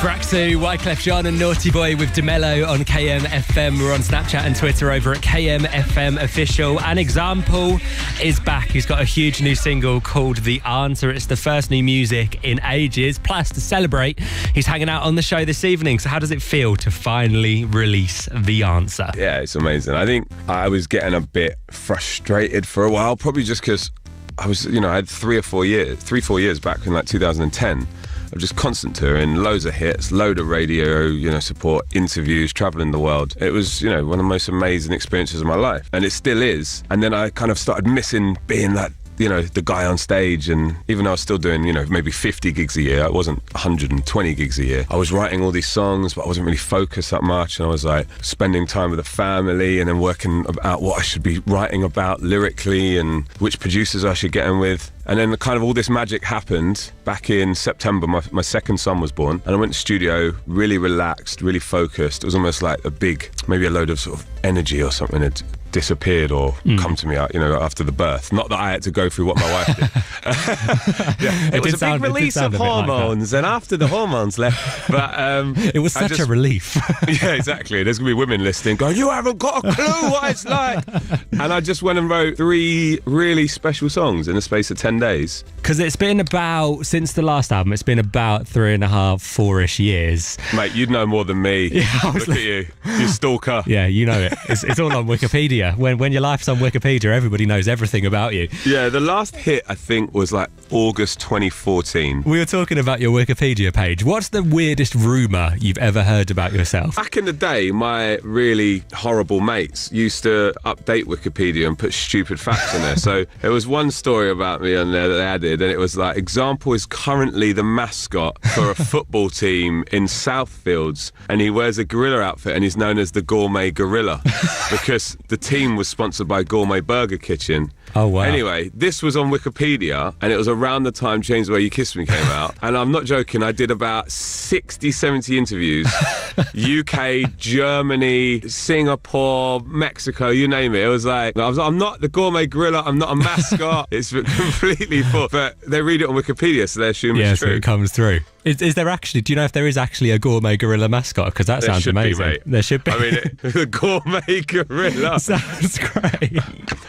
Track 2, Wyclef Jean and Naughty Boy with DeMello on KMFM. We're on Snapchat and Twitter over at KMFM Official. An Example is back. He's got a huge new single called The Answer. It's the first new music in ages. Plus, to celebrate, he's hanging out on the show this evening. So how does it feel to finally release The Answer? Yeah, it's amazing. I think I was getting a bit frustrated for a while, probably just because I was, I had 3 or 4 years back in like 2010. of just constant touring, loads of hits, load of radio, support, interviews, traveling the world. It was, one of the most amazing experiences of my life, and it still is. And then I kind of started missing being that, the guy on stage. And even though I was still doing, maybe 50 gigs a year, I wasn't 120 gigs a year. I was writing all these songs, but I wasn't really focused that much. And I was like spending time with the family and then working out what I should be writing about lyrically and which producers I should get in with. And then kind of all this magic happened back in September. My second son was born, and I went to the studio really relaxed, really focused. It was almost like maybe a load of sort of energy or something had disappeared or come to me out, after the birth. Not that I had to go through what my wife did. It was a big release of hormones, and after the hormones left, but it was such a relief. Yeah, exactly. There's gonna be women listening going, "You haven't got a clue what it's like." And I just went and wrote 3 really special songs in the space of 10 days. Because it's been about, since the last album, it's been about 3.5, 4-ish years. Mate, you'd know more than me. Yeah, Look at you stalker. Yeah, you know it. It's all on Wikipedia. When your life's on Wikipedia, everybody knows everything about you. Yeah, the last hit, I think, was like August 2014. We were talking about your Wikipedia page. What's the weirdest rumour you've ever heard about yourself? Back in the day, my really horrible mates used to update Wikipedia and put stupid facts in there. So there was one story about me on there that they added, and it was like, Example is currently the mascot for a football team in Southfields, and he wears a gorilla outfit and he's known as the Gourmet Gorilla because the team was sponsored by Gourmet Burger Kitchen. Oh, wow. Anyway, this was on Wikipedia, and it was around the time Change the Way You Kiss Me came out. And I'm not joking, I did about 60, 70 interviews. UK, Germany, Singapore, Mexico, you name it. It was like, I'm not the Gourmet Gorilla, I'm not a mascot. It's completely full. But they read it on Wikipedia, so they assume it's true. Yeah, so it comes through. Is there actually, do you know if there is actually a Gourmet Gorilla mascot? Because that sounds amazing. There should be. I mean, the Gourmet Gorilla. Sounds great.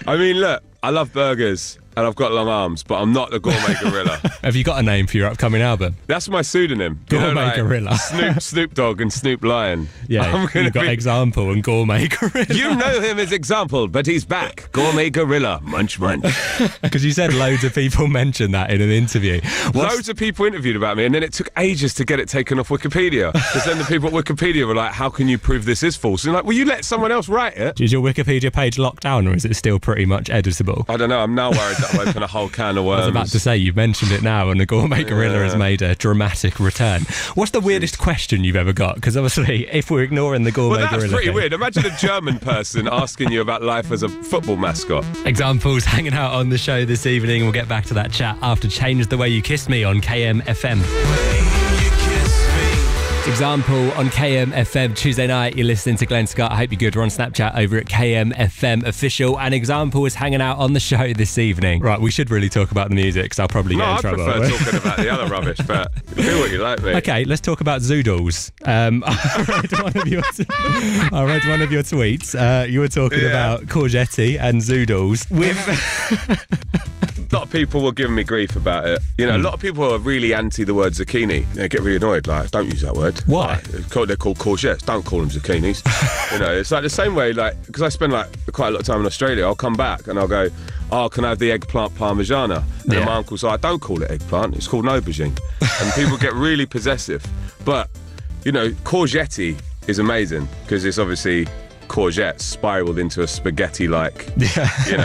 I mean, look, I love burgers and I've got long arms, but I'm not the Gourmet Gorilla. Have you got a name for your upcoming album? That's my pseudonym. Gourmet Gorilla. Snoop Dogg and Snoop Lion. Yeah, you've got Example and Gourmet Gorilla. You know him as Example, but he's back. Gourmet Gorilla. Munch, munch. Because you said loads of people mentioned that in an interview. Loads of people interviewed about me, and then it took ages to get it taken off Wikipedia. Because then the people at Wikipedia were like, how can you prove this is false? And like, well, you let someone else write it. Is your Wikipedia page locked down, or is it still pretty much editable? I don't know. I'm now worried that I've opened a whole can of worms. I was about to say, you've mentioned it now, and the Gourmet Gorilla has made a dramatic return. What's the weirdest question you've ever got? Because obviously, if we're ignoring the Gourmet Gorilla... Well, that's pretty thing... weird. Imagine a German person asking you about life as a football mascot. Examples hanging out on the show this evening. We'll get back to that chat after Change the Way You Kissed Me on KMFM. Example on KMFM Tuesday night. You're listening to Glen Scott. I hope you're good. We're on Snapchat over at KMFM Official. And Example is hanging out on the show this evening. Right, we should really talk about the music because I'll probably get in trouble. I prefer talking about the other rubbish, but do what you like, mate. Okay, let's talk about Zoodles. I read one of your tweets. You were talking about courgette and Zoodles. A lot of people were giving me grief about it. A lot of people are really anti the word zucchini. They get really annoyed, like, don't use that word. Why? They're called courgettes. Don't call them zucchinis. It's like the same way, because I spend quite a lot of time in Australia, I'll come back and I'll go, oh, can I have the eggplant parmigiana? And then my uncle's like, don't call it eggplant, it's called an aubergine. And people get really possessive. But, courgette is amazing because it's obviously courgettes spiraled into a spaghetti-like,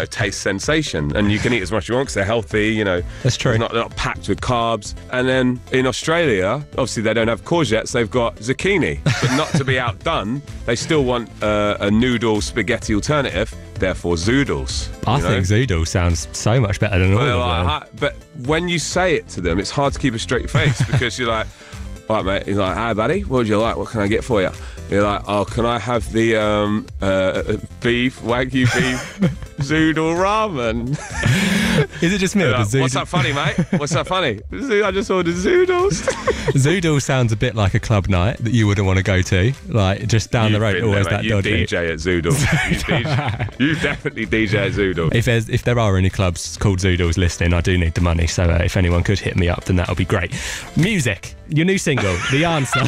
taste sensation, and you can eat as much as you want because they're healthy. That's true. They're not packed with carbs. And then in Australia, obviously they don't have courgettes; they've got zucchini. But not to be outdone, they still want a noodle spaghetti alternative. Therefore, Zoodles. I think Zoodles sounds so much better than all of them. But when you say it to them, it's hard to keep a straight face because you're like, all right, mate. He's like, hi, buddy. What would you like? What can I get for you? You're like, oh, can I have the beef, Wagyu beef? Zoodle ramen. Is it just me? Or does What's that funny, mate? What's that funny? I just ordered Zoodles. Zoodles sounds a bit like a club night that you wouldn't want to go to. Like, just down the road, always that dodgy. You DJ at Zoodles. You definitely DJ at Zoodles. If there are any clubs called Zoodles listening, I do need the money. So if anyone could hit me up, then that would be great. Music. Your new single, The Answer.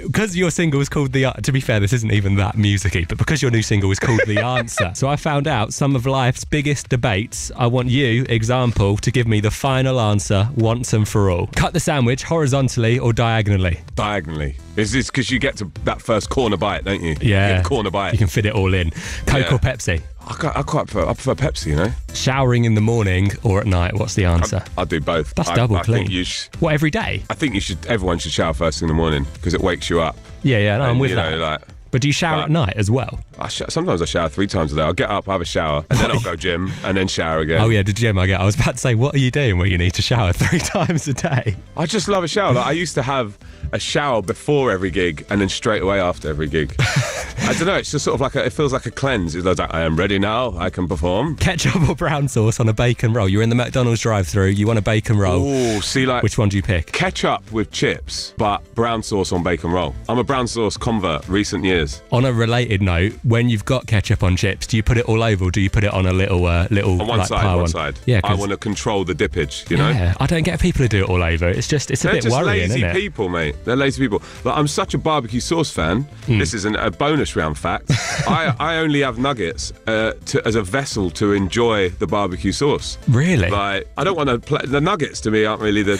Because your single is called to be fair, this isn't even that music-y, but because your new single is called The Answer, so I found out some of life's biggest debates. I want you, example, to give me the final answer once and for all. Cut the sandwich horizontally or diagonally? Diagonally. Is this because you get to that first corner bite, don't you? Yeah. You get the corner bite. You can fit it all in. Coke or Pepsi? I prefer Pepsi, you know. Showering in the morning or at night? What's the answer? I'll do both. That's double clean. What, every day? I think everyone should shower first thing in the morning because it wakes you up. Yeah, no, I'm with that. But do you shower at night as well? Sometimes I shower 3 times a day. I'll get up, have a shower, and then I'll go gym, and then shower again. Oh yeah, the gym I was about to say, what are you doing where you need to shower 3 times a day? I just love a shower. Like, I used to have a shower before every gig and then straight away after every gig. I don't know, it's just sort of it feels like a cleanse. It's like, I am ready now, I can perform. Ketchup or brown sauce on a bacon roll? You're in the McDonald's drive-thru, you want a bacon roll. Ooh, see, like... Which one do you pick? Ketchup with chips, but brown sauce on bacon roll. I'm a brown sauce convert, recent years. On a related note, when you've got ketchup on chips, do you put it all over or do you put it on a little on one side. Yeah, I want to control the dippage, you know? Yeah, I don't get people who do it all over. It's a bit worrying, isn't it? They're lazy people, mate. They're lazy people. Like, I'm such a barbecue sauce fan. This isn't a bonus round fact. I only have nuggets as a vessel to enjoy the barbecue sauce. Really? Like, I don't want to the nuggets to me aren't really the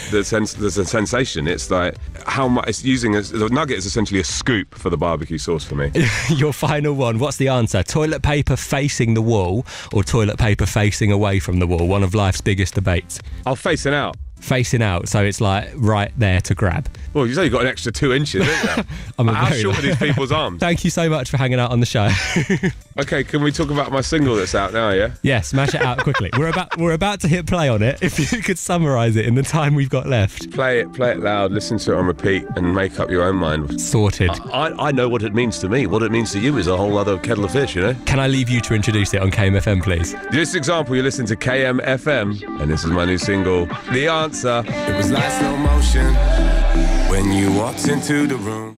sensation. It's like how much it's using the nugget is essentially a scoop for the barbecue sauce for me. Your final one, what's the answer? Toilet paper facing the wall or toilet paper facing away from the wall? One of life's biggest debates. I'll face it out. Facing out, so it's like right there to grab. Well, you say you've got an extra 2 inches, haven't you? How short are these people's arms? Thank you so much for hanging out on the show. Okay, can we talk about my single that's out now, yeah? Yeah, smash it out quickly. We're about to hit play on it. If you could summarise it in the time we've got left. Play it loud, listen to it on repeat, and make up your own mind. Sorted. I know what it means to me. What it means to you is a whole other kettle of fish, you know? Can I leave you to introduce it on KMFM, please? This example, you listen to KMFM, and this is my new single, The Answer. It was like slow motion when you walked into the room.